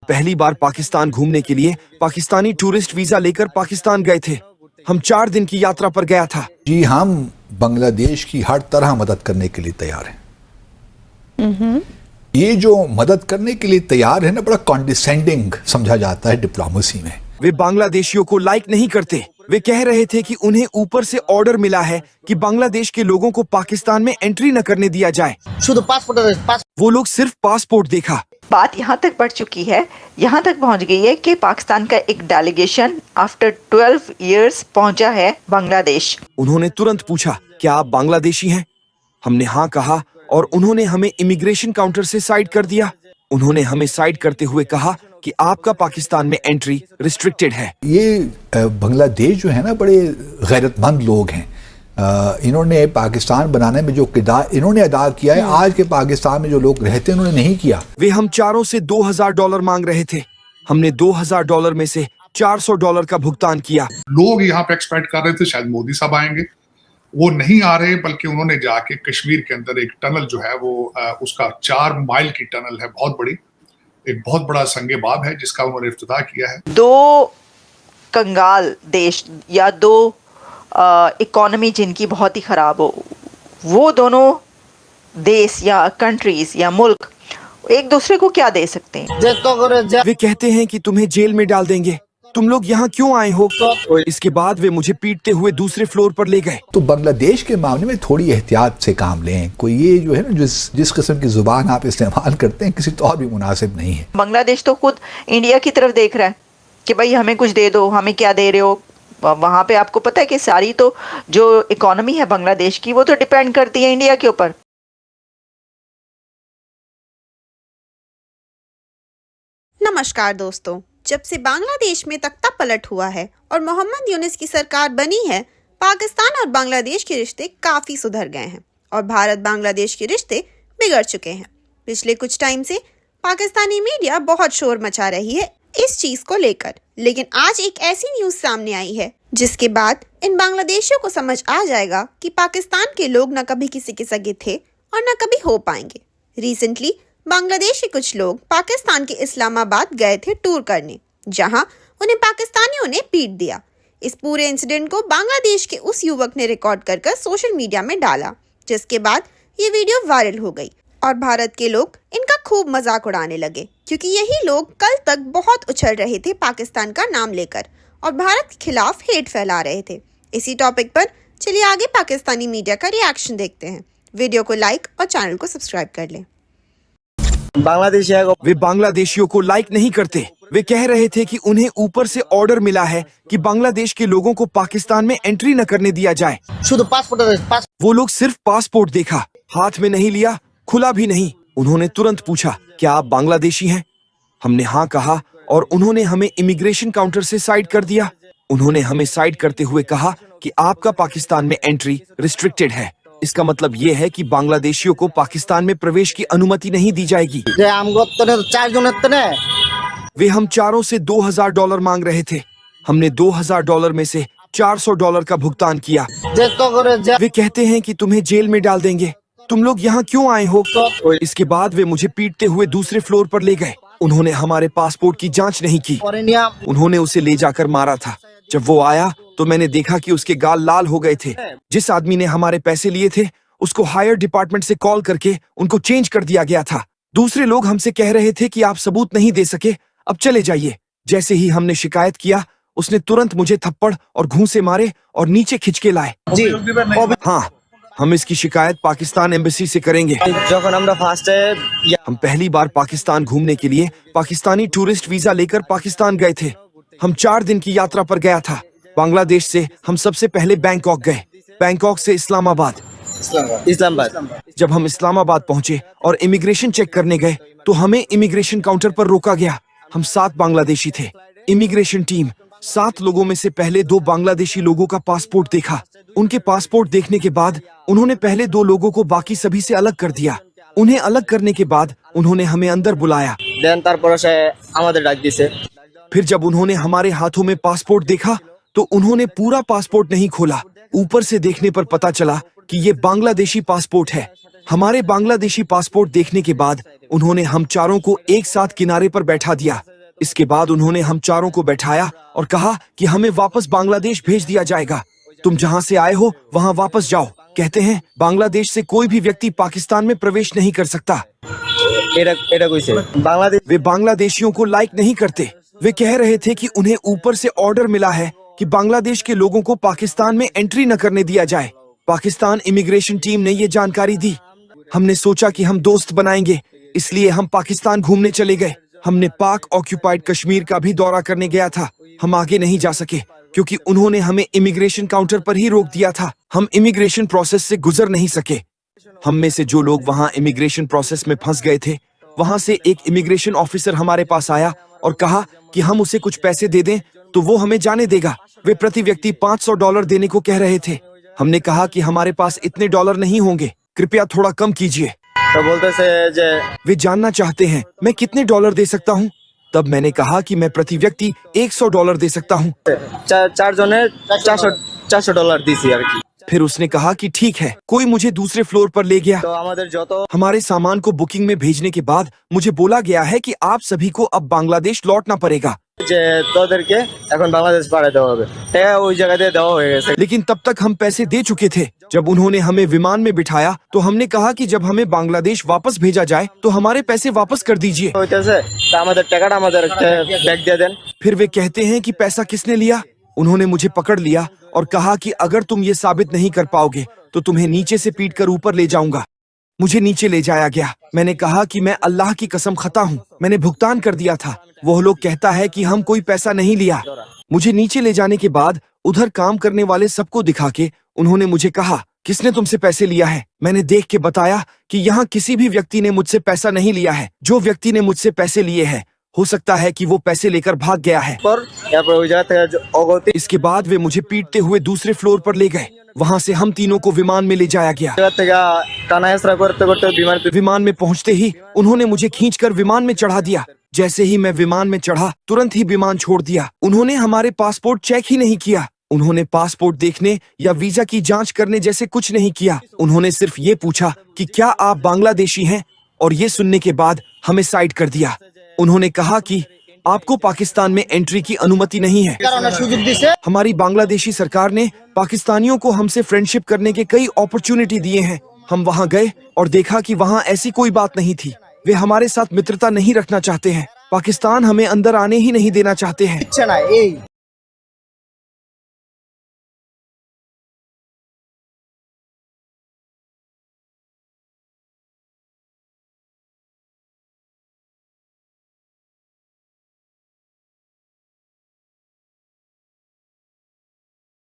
पहली बार पाकिस्तान घूमने के लिए पाकिस्तानी टूरिस्ट वीजा लेकर पाकिस्तान गए थे। हम 4 दिन की यात्रा पर गया था। जी, हम बांग्लादेश की हर तरह मदद करने के लिए तैयार हैं। ये जो मदद करने के लिए तैयार है ना, बड़ा कॉन्डिसेंडिंग समझा जाता है डिप्लोमेसी में। वे बांग्लादेशियों को लाइक नहीं करते। वे कह रहे थे कि उन्हें ऊपर से ऑर्डर मिला है कि बांग्लादेश के लोगों को पाकिस्तान में एंट्री न करने दिया जाए। वो लोग सिर्फ पासपोर्ट देखा। बात यहाँ तक बढ़ चुकी है, यहाँ तक पहुँच गई है कि पाकिस्तान का एक डेलीगेशन आफ्टर 12 इयर्स पहुँचा है बांग्लादेश। उन्होंने तुरंत पूछा, क्या आप बांग्लादेशी हैं? हमने हाँ कहा और उन्होंने हमें इमिग्रेशन काउंटर से साइड कर दिया। उन्होंने हमें साइड करते हुए कहा कि आपका पाकिस्तान में एंट्री रिस्ट्रिक्टेड है। ये बांग्लादेश जो है ना, बड़े गैरतमंद लोग हैं। इन्होंने पाकिस्तान बनाने में जो किरदार इन्होंने अदा किया है, आज के पाकिस्तान में जो लोग रहते हैं उन्होंने नहीं किया। वे हम चारों से $2000 मांग रहे थे। हमने $2000 में से $400 का भुगतान किया। लोग यहाँ पे एक्सपेक्ट कर रहे थे शायद मोदी साहब आएंगे, वो नहीं आ रहे, बल्कि उन्होंने जाके कश्मीर के अंदर एक टनल जो है वो उसका 4 माइल की टनल है, बहुत बड़ी, एक बहुत बड़ा संगे बाब है जिसका उन्होंने इफ्तिताह किया है। 2 कंगाल देश या 2 इकोनॉमी जिनकी बहुत ही खराब हो, वो दोनों देश या कंट्रीज या मुल्क एक दूसरे को क्या दे सकते हैं? वे कहते हैं कि तुम्हें जेल में डाल देंगे, तुम लोग यहाँ क्यों आए हो? इसके बाद वे मुझे पीटते हुए दूसरे फ्लोर पर ले गए। तो बांग्लादेश के मामले में थोड़ी एहतियात से काम लें। कोई ये जो है ना, जिस किस्म की जुबान आप इस्तेमाल करते हैं किसी तौर भी मुनासिब नहीं है। बांग्लादेश तो खुद इंडिया की तरफ देख रहा है कि भाई हमें कुछ दे दो, हमें क्या दे रहे हो। वहां पे आपको पता है कि सारी तो जो इकोनॉमी है बांग्लादेश की, वो तो डिपेंड करती है इंडिया के ऊपर। नमस्कार दोस्तों, जब से बांग्लादेश में तख्ता पलट हुआ है और मोहम्मद यूनुस की सरकार बनी है, पाकिस्तान और बांग्लादेश के रिश्ते काफी सुधर गए हैं और भारत बांग्लादेश के रिश्ते बिगड़ चुके हैं। पिछले कुछ टाइम से पाकिस्तानी मीडिया बहुत शोर मचा रही है इस चीज को लेकर, लेकिन आज एक ऐसी न्यूज सामने आई है जिसके बाद इन बांग्लादेशियों को समझ आ जाएगा कि पाकिस्तान के लोग न कभी किसी के सगे थे और न कभी हो पाएंगे। रिसेंटली बांग्लादेश के कुछ लोग पाकिस्तान के इस्लामाबाद गए थे टूर करने, जहां उन्हें पाकिस्तानियों ने पीट दिया। इस पूरे इंसिडेंट को बांग्लादेश के उस युवक ने रिकॉर्ड कर सोशल मीडिया में डाला, जिसके बाद ये वीडियो वायरल हो गई और भारत के लोग इनका खूब मजाक उड़ाने लगे, क्योंकि यही लोग कल तक बहुत उछल रहे थे पाकिस्तान का नाम लेकर और भारत के खिलाफ हेट फैला रहे थे। इसी टॉपिक पर चलिए आगे पाकिस्तानी मीडिया का रिएक्शन देखते हैं। वीडियो को लाइक और चैनल को सब्सक्राइब कर लें। वे बांग्लादेशियों को लाइक नहीं करते। वे कह रहे थे कि उन्हें ऊपर से ऑर्डर मिला है कि बांग्लादेश के लोगों को पाकिस्तान में एंट्री न करने दिया जाए। वो लोग सिर्फ पासपोर्ट देखा, हाथ में नहीं लिया, खुला भी नहीं। उन्होंने तुरंत पूछा, क्या आप बांग्लादेशी हैं? हमने हाँ कहा और उन्होंने हमें इमिग्रेशन काउंटर से साइड कर दिया। उन्होंने हमें साइड करते हुए कहा कि आपका पाकिस्तान में एंट्री रिस्ट्रिक्टेड है। इसका मतलब ये है कि बांग्लादेशियों को पाकिस्तान में प्रवेश की अनुमति नहीं दी जाएगी। वे हम चारों से $2000 मांग रहे थे। हमने $2000 में से $400 का भुगतान किया। वे कहते हैं कि तुम्हें जेल में डाल देंगे, तुम लोग यहाँ क्यों आए हो? इसके बाद वे मुझे पीटते हुए दूसरे फ्लोर पर ले गए। उन्होंने हमारे पासपोर्ट की जांच नहीं की। उन्होंने उसे ले जाकर मारा था। जब वो आया तो मैंने देखा कि उसके गाल लाल हो गए थे। जिस आदमी ने हमारे पैसे लिए थे उसको हायर डिपार्टमेंट से कॉल करके उनको चेंज कर दिया गया था। दूसरे लोग हमसे कह रहे थे कि आप सबूत नहीं दे सके, अब चले जाइए। जैसे ही हमने शिकायत किया, उसने तुरंत मुझे थप्पड़ और घूंसे मारे और नीचे खिंच के लाए। हाँ, हम इसकी शिकायत पाकिस्तान एम्बेसी से करेंगे। हम पहली बार पाकिस्तान घूमने के लिए पाकिस्तानी टूरिस्ट वीजा लेकर पाकिस्तान गए थे। हम 4 दिन की यात्रा पर गया था। बांग्लादेश से हम सबसे पहले बैंकॉक गए, बैंकॉक से इस्लामाबाद। जब हम इस्लामाबाद पहुंचे और इमिग्रेशन चेक करने गए तो हमें इमिग्रेशन काउंटर पर रोका गया। हम 7 बांग्लादेशी थे। इमिग्रेशन टीम 7 लोगों में से पहले 2 बांग्लादेशी लोगों का पासपोर्ट देखा। उनके पासपोर्ट देखने के बाद उन्होंने पहले 2 लोगों को बाकी सभी से अलग कर दिया। उन्हें अलग करने के बाद उन्होंने हमें अंदर बुलाया। फिर जब उन्होंने हमारे हाथों में पासपोर्ट देखा तो उन्होंने पूरा पासपोर्ट नहीं खोला। ऊपर से देखने पर पता चला कि ये बांग्लादेशी पासपोर्ट है। हमारे बांग्लादेशी पासपोर्ट देखने के बाद उन्होंने हम चारों को एक साथ किनारे पर बैठा दिया। इसके बाद उन्होंने हम चारों को बैठाया और कहा कि हमें वापस बांग्लादेश भेज दिया जाएगा। तुम जहां से आए हो वहां वापस जाओ। कहते हैं बांग्लादेश से कोई भी व्यक्ति पाकिस्तान में प्रवेश नहीं कर सकता। वे बांग्लादेशियों को लाइक नहीं करते। वे कह रहे थे कि उन्हें ऊपर से ऑर्डर मिला है कि बांग्लादेश के लोगों को पाकिस्तान में एंट्री न करने दिया जाए। पाकिस्तान इमिग्रेशन टीम ने ये जानकारी दी। हमने सोचा कि हम दोस्त बनाएंगे, इसलिए हम पाकिस्तान घूमने चले गए। हमने पाक ऑक्यूपाइड कश्मीर का भी दौरा करने गया था। हम आगे नहीं जा सके क्योंकि उन्होंने हमें इमिग्रेशन काउंटर पर ही रोक दिया था। हम इमिग्रेशन प्रोसेस से गुजर नहीं सके। हम में से जो लोग वहां इमिग्रेशन प्रोसेस में फंस गए थे, वहां से एक इमिग्रेशन ऑफिसर हमारे पास आया और कहा कि हम उसे कुछ पैसे दे दें तो वो हमें जाने देगा। वे प्रति व्यक्ति $500 देने को कह रहे थे। हमने कहा कि हमारे पास इतने डॉलर नहीं होंगे, कृपया थोड़ा कम कीजिए। तो बोलते से वे जानना चाहते हैं मैं कितने डॉलर दे सकता हूँ। तब मैंने कहा कि मैं प्रति व्यक्ति $100 दे सकता हूँ। चार जने $400 दिसी আর কি। फिर उसने कहा कि ठीक है। कोई मुझे दूसरे फ्लोर पर ले गया। तो আমাদের যত हमारे सामान को बुकिंग में भेजने के बाद मुझे बोला गया है कि आप सभी को अब बांग्लादेश लौटना पड़ेगा। যে তোদেরকে এখন বাংলাদেশ পাঠিয়ে দেওয়া হবে, টাকা ওই জায়গাতে দেওয়া হয়ে গেছে। लेकिन तब तक हम पैसे दे चुके थे। जब उन्होंने हमें विमान में बिठाया तो हमने कहा कि जब हमें बांग्लादेश वापस भेजा जाए तो हमारे पैसे वापस कर दीजिए। হইতেছে তা আমাদের টাকাটা আমাদের ব্যাক দিয়ে দেন। फिर वे कहते हैं कि पैसा किसने लिया। उन्होंने मुझे पकड़ लिया और कहा कि अगर तुम ये साबित नहीं कर पाओगे तो तुम्हें नीचे से पीट कर ऊपर ले जाऊंगा। मुझे नीचे ले जाया गया। मैंने कहा कि मैं अल्लाह की कसम खता हूँ, मैंने भुगतान कर दिया था। वह लोग कहता है कि हम कोई पैसा नहीं लिया। मुझे नीचे ले जाने के बाद उधर काम करने वाले सबको दिखा के उन्होंने मुझे कहा किसने तुमसे पैसे लिया है। मैंने देख के बताया कि यहाँ किसी भी व्यक्ति ने मुझसे पैसा नहीं लिया है। जो व्यक्ति ने मुझसे पैसे लिए हैं हो सकता है कि वो पैसे लेकर भाग गया है। পর এরপর ওই জায়গা থেকে অগতি इसके बाद वे मुझे पीटते हुए दूसरे फ्लोर पर ले गए। वहाँ से हम तीनों को विमान में ले जाया गया। জায়গা থেকে টানা হেসরা করতে করতে বিমানে विमान में पहुँचते ही उन्होंने मुझे खींचकर विमान में चढ़ा दिया। जैसे ही मैं विमान में चढ़ा तुरंत ही विमान छोड़ दिया। उन्होंने हमारे पासपोर्ट चेक ही नहीं किया। उन्होंने पासपोर्ट देखने या वीजा की जांच करने जैसे कुछ नहीं किया। उन्होंने सिर्फ ये पूछा कि क्या आप बांग्लादेशी हैं, और ये सुनने के बाद हमें साइड कर दिया। उन्होंने कहा कि आपको पाकिस्तान में एंट्री की अनुमति नहीं है। हमारी बांग्लादेशी सरकार ने पाकिस्तानियों को हमसे फ्रेंडशिप करने के कई अपॉर्चुनिटी दिए हैं। हम वहाँ गए और देखा कि वहाँ ऐसी कोई बात नहीं थी। वे हमारे साथ मित्रता नहीं रखना चाहते हैं। पाकिस्तान हमें अंदर आने ही नहीं देना चाहते हैं।